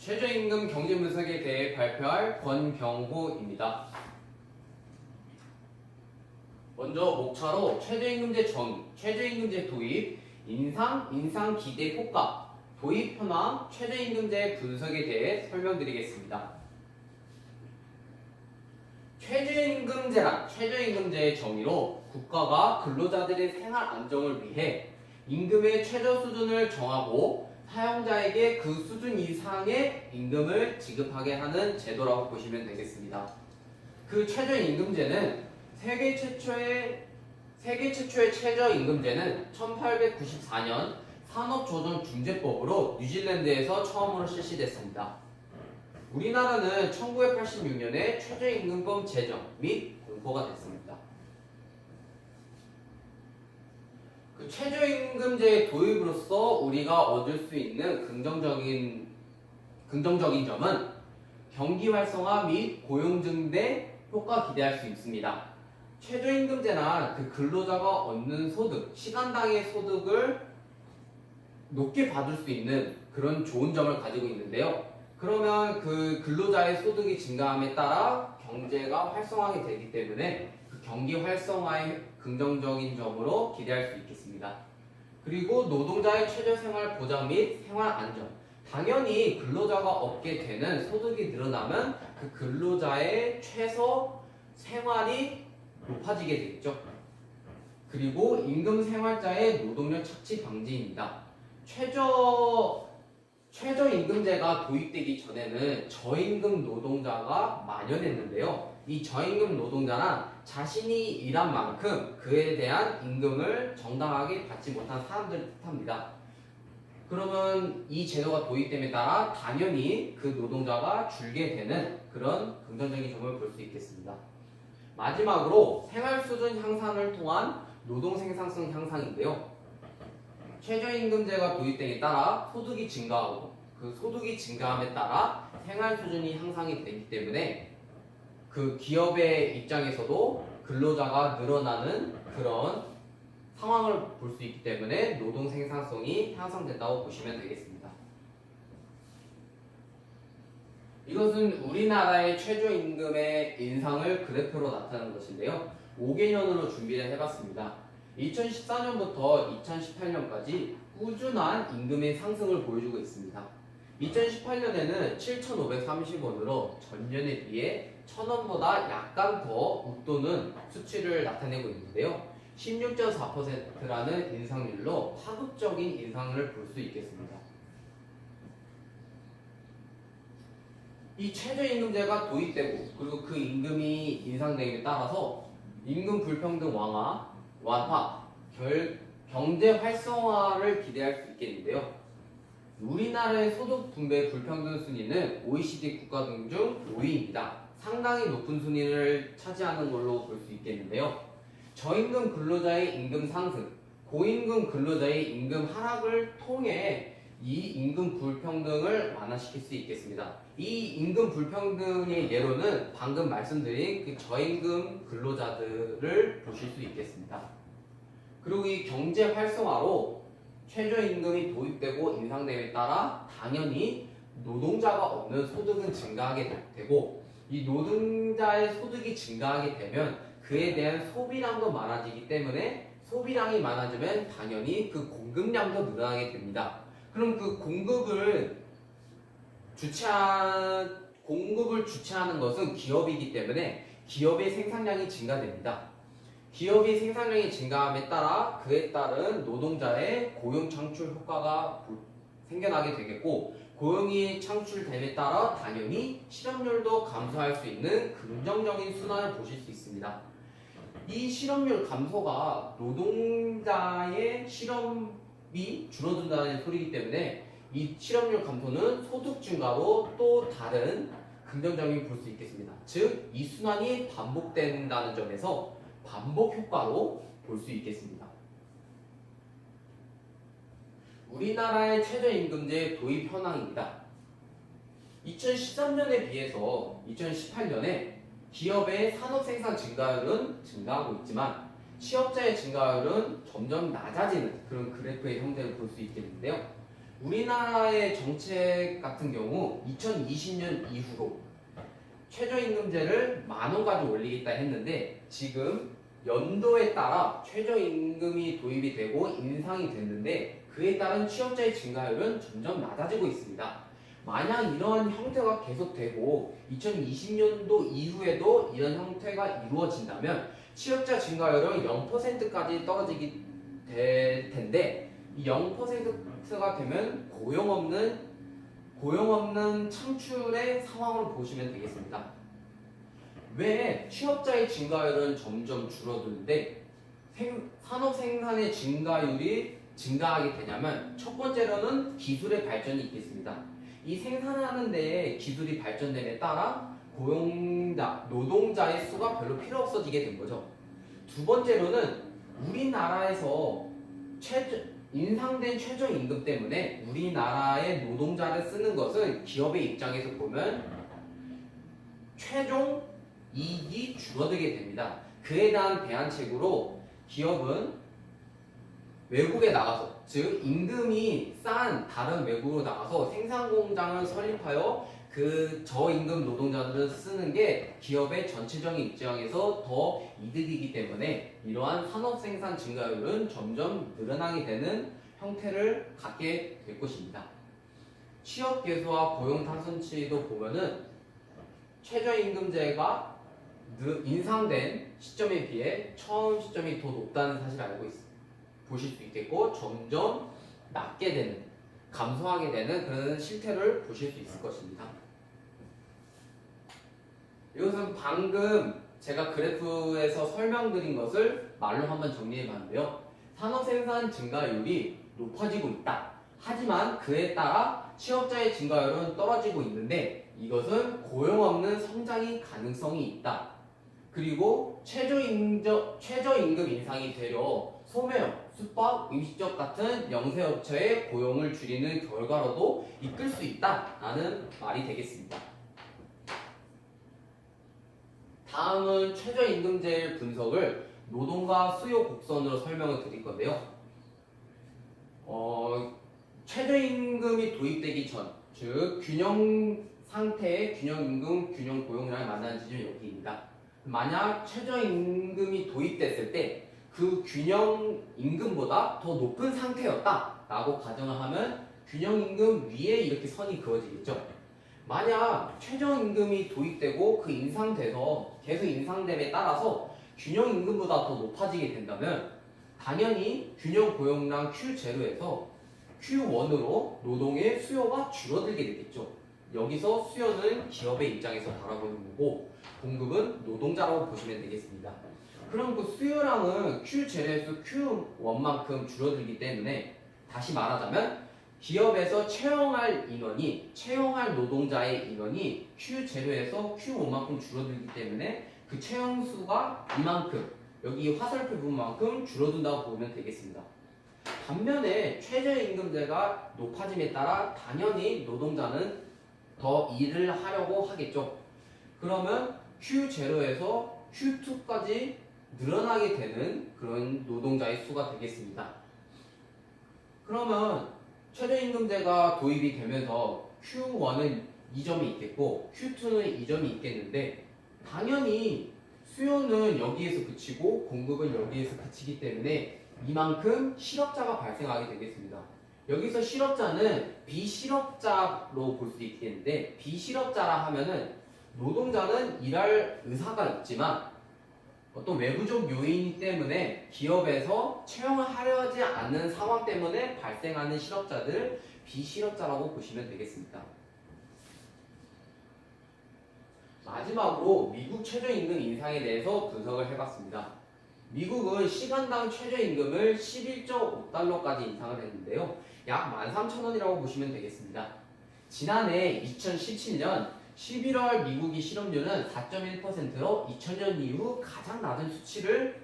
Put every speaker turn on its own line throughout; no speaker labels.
최저임금 경제 분석에 대해 발표할 권경호입니다. 먼저 목차로 최저임금제 정의, 최저임금제 도입, 인상 기대 효과, 도입 현황, 최저임금제 분석에 대해 설명드리겠습니다. 최저임금제의 정의로 국가가 근로자들의 생활 안정을 위해 임금의 최저 수준을 정하고 사용자에게 그 수준 이상의 임금을 지급하게 하는 제도라고 보시면 되겠습니다. 그 최저임금제는 세계 최초의 최저임금제는 1894년 산업조정중재법으로 뉴질랜드에서 처음으로 실시됐습니다. 우리나라는 1986년에 최저임금법 제정 및 공포가 됐습니다. 그 최저임금제의 도입으로써 우리가 얻을 수 있는 긍정적인 점은 경기 활성화 및 고용 증대 효과 기대할 수 있습니다. 최저임금제나 그 근로자가 얻는 소득, 시간당의 소득을 높게 받을 수 있는 그런 좋은 점을 가지고 있는데요. 그러면 그 근로자의 소득이 증가함에 따라 경제가 활성화하게 되기 때문에 그 경기 활성화의 긍정적인 점으로 기대할 수 있겠습니다. 그리고 노동자의 최저 생활 보장 및 생활 안정. 당연히 근로자가 얻게 되는 소득이 늘어나면 그 근로자의 최소 생활이 높아지게 되겠죠. 그리고 임금 생활자의 노동력 착취 방지입니다. 최저임금제가 도입되기 전에는 저임금 노동자가 만연했는데요. 이 저임금 노동자는 자신이 일한 만큼 그에 대한 임금을 정당하게 받지 못한 사람들을 뜻합니다. 그러면 이 제도가 도입됨에 따라 당연히 그 노동자가 줄게 되는 그런 긍정적인 점을 볼 수 있겠습니다. 마지막으로 생활 수준 향상을 통한 노동 생산성 향상인데요. 최저임금제가 도입됨에 따라 소득이 증가하고 그 소득이 증가함에 따라 생활 수준이 향상이 되기 때문에 그 기업의 입장에서도 근로자가 늘어나는 그런 상황을 볼 수 있기 때문에 노동 생산성이 향상된다고 보시면 되겠습니다. 이것은 우리나라의 최저임금의 인상을 그래프로 나타내는 것인데요. 5개년으로 준비를 해봤습니다. 2014년부터 2018년까지 꾸준한 임금의 상승을 보여주고 있습니다. 2018년에는 7,530원으로 전년에 비해 1,000원보다 약간 더 웃도는 수치를 나타내고 있는데요. 16.4%라는 인상률로 파급적인 인상을 볼 수 있겠습니다. 이 최저임금제가 도입되고 그리고 그 임금이 인상됨에 따라서 임금 불평등 완화, 경제 활성화를 기대할 수 있겠는데요. 우리나라의 소득 분배 불평등 순위는 OECD 국가 중 5위입니다. 상당히 높은 순위를 차지하는 걸로 볼 수 있겠는데요. 저임금 근로자의 임금 상승, 고임금 근로자의 임금 하락을 통해 이 임금 불평등을 완화시킬 수 있겠습니다. 이 임금 불평등의 예로는 방금 말씀드린 그 저임금 근로자들을 보실 수 있겠습니다. 그리고 이 경제 활성화로 최저임금이 도입되고 인상됨에 따라 당연히 노동자가 얻는 소득은 증가하게 되고 이 노동자의 소득이 증가하게 되면 그에 대한 소비량도 많아지기 때문에 소비량이 많아지면 당연히 그 공급량도 늘어나게 됩니다. 그럼 그 공급을 주체하는 것은 기업이기 때문에 기업의 생산량이 증가됩니다. 기업의 생산량이 증가함에 따라 그에 따른 노동자의 고용 창출 효과가 생겨나게 되겠고 고용이 창출됨에 따라 당연히 실업률도 감소할 수 있는 긍정적인 순환을 보실 수 있습니다. 이 실업률 감소가 노동자의 실업이 줄어든다는 소리이기 때문에 이 실업률 감소는 소득 증가로 또 다른 긍정적인 볼 수 있겠습니다. 즉, 이 순환이 반복된다는 점에서 반복 효과로 볼 수 있겠습니다. 우리나라의 최저임금제 도입 현황입니다. 2013년에 비해서 2018년에 기업의 산업생산 증가율은 증가하고 있지만 취업자의 증가율은 점점 낮아지는 그런 그래프의 형태를 볼 수 있겠는데요. 우리나라의 정책 같은 경우 2020년 이후로 최저임금제를 10,000원까지 올리겠다 했는데 지금 연도에 따라 최저임금이 도입이 되고 인상이 됐는데 그에 따른 취업자의 증가율은 점점 낮아지고 있습니다. 만약 이러한 형태가 계속되고 2020년도 이후에도 이런 형태가 이루어진다면 취업자 증가율은 0%까지 떨어지게 될 텐데 이 0%가 되면 고용 없는 창출의 상황을 보시면 되겠습니다. 왜 취업자의 증가율은 점점 줄어드는데 산업 생산의 증가율이 증가하게 되냐면 첫 번째로는 기술의 발전이 있겠습니다. 이 생산하는 데에 기술이 발전됨에 따라 노동자의 수가 별로 필요 없어지게 된 거죠. 두 번째로는 우리나라에서 인상된 최저임금 때문에 우리나라의 노동자를 쓰는 것은 기업의 입장에서 보면 최종 이익이 줄어들게 됩니다. 그에 대한 대안책으로 기업은 외국에 나가서, 즉 임금이 싼 다른 외국으로 나가서 생산 공장을 설립하여 그 저임금 노동자들을 쓰는 게 기업의 전체적인 입장에서 더 이득이기 때문에 이러한 산업 생산 증가율은 점점 늘어나게 되는 형태를 갖게 될 것입니다. 취업 개수와 고용 탄성치도 보면은 최저임금제가 인상된 시점에 비해 처음 시점이 더 높다는 사실을 보실 수 있겠고 점점 낮게 되는, 감소하게 되는 그런 실태를 보실 수 있을 것입니다. 이것은 방금 제가 그래프에서 설명드린 것을 말로 한번 정리해 봤는데요. 산업 생산 증가율이 높아지고 있다. 하지만 그에 따라 취업자의 증가율은 떨어지고 있는데 이것은 고용 없는 성장의 가능성이 있다. 그리고 최저임금 인상이 되려 소매업, 숙박, 음식점 같은 영세업체의 고용을 줄이는 결과로도 이끌 수 있다라는 말이 되겠습니다. 다음은 최저임금제 분석을 노동과 수요 곡선으로 설명을 드릴 건데요. 최저임금이 도입되기 전, 즉 균형 상태의 균형임금, 균형고용이랑 만나는 지점이 여기입니다. 만약 최저임금이 도입됐을 때 그 균형임금보다 더 높은 상태였다라고 가정을 하면 균형임금 위에 이렇게 선이 그어지겠죠. 만약 최저임금이 도입되고 그 인상돼서 계속 인상됨에 따라서 균형임금보다 더 높아지게 된다면 당연히 균형고용량 Q0에서 Q1으로 노동의 수요가 줄어들게 되겠죠. 여기서 수요는 기업의 입장에서 바라보는 거고 공급은 노동자라고 보시면 되겠습니다. 그럼 그 수요량은 Q0에서 Q1만큼 줄어들기 때문에 다시 말하자면 기업에서 채용할 노동자의 인원이 Q0에서 Q1만큼 줄어들기 때문에 그 채용수가 이만큼, 여기 화살표 부분만큼 줄어든다고 보면 되겠습니다. 반면에 최저임금제가 높아짐에 따라 당연히 노동자는 더 일을 하려고 하겠죠. 그러면 Q0에서 Q2까지 늘어나게 되는 그런 노동자의 수가 되겠습니다. 그러면 최저임금제가 도입이 되면서 Q1은 이 점이 있겠고 Q2는 이 점이 있겠는데 당연히 수요는 여기에서 그치고 공급은 여기에서 그치기 때문에 이만큼 실업자가 발생하게 되겠습니다. 여기서 실업자는 비실업자로 볼 수 있겠는데 비실업자라 하면은 노동자는 일할 의사가 있지만 어떤 외부적 요인 때문에 기업에서 채용을 하려지 않는 상황 때문에 발생하는 실업자들을 비실업자라고 보시면 되겠습니다. 마지막으로 미국 최저임금 인상에 대해서 분석을 해봤습니다. 미국은 시간당 최저임금을 11.5달러까지 인상을 했는데요. 약 13,000원이라고 보시면 되겠습니다. 지난해 2017년 11월 미국의 실업률은 4.1%로 2000년 이후 가장 낮은 수치를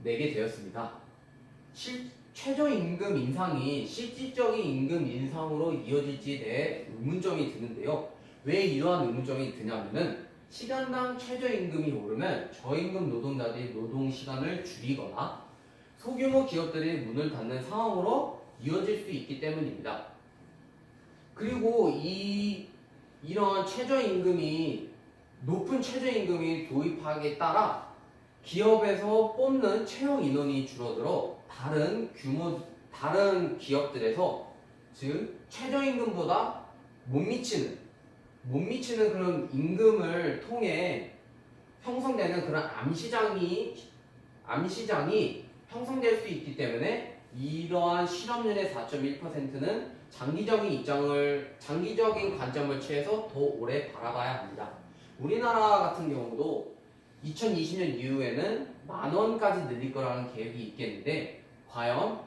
내게 되었습니다. 최저임금 인상이 실질적인 임금 인상으로 이어질지에 대해 의문점이 드는데요. 왜 이러한 의문점이 드냐면은 시간당 최저임금이 오르면 저임금 노동자들이 노동시간을 줄이거나 소규모 기업들이 문을 닫는 상황으로 이어질 수 있기 때문입니다. 그리고 이런 최저임금이 높은 최저임금이 도입하기에 따라 기업에서 뽑는 채용 인원이 줄어들어 다른 기업들에서 즉 최저임금보다 못 미치는 그런 임금을 통해 형성되는 그런 암시장이 형성될 수 있기 때문에 이러한 실업률의 4.1%는 장기적인 관점을 취해서 더 오래 바라봐야 합니다. 우리나라 같은 경우도 2020년 이후에는 10,000원까지 늘릴 거라는 계획이 있겠는데 과연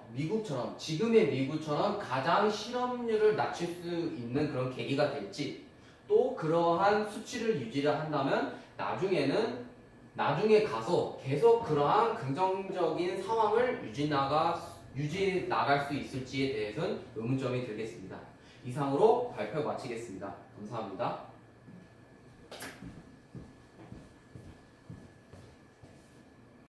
지금의 미국처럼 가장 실업률을 낮출 수 있는 그런 계기가 될지 또 그러한 수치를 유지를 한다면 나중에 가서 계속 그러한 긍정적인 상황을 유지 나갈 수 있을지에 대해서는 의문점이 들겠습니다. 이상으로 발표 마치겠습니다. 감사합니다.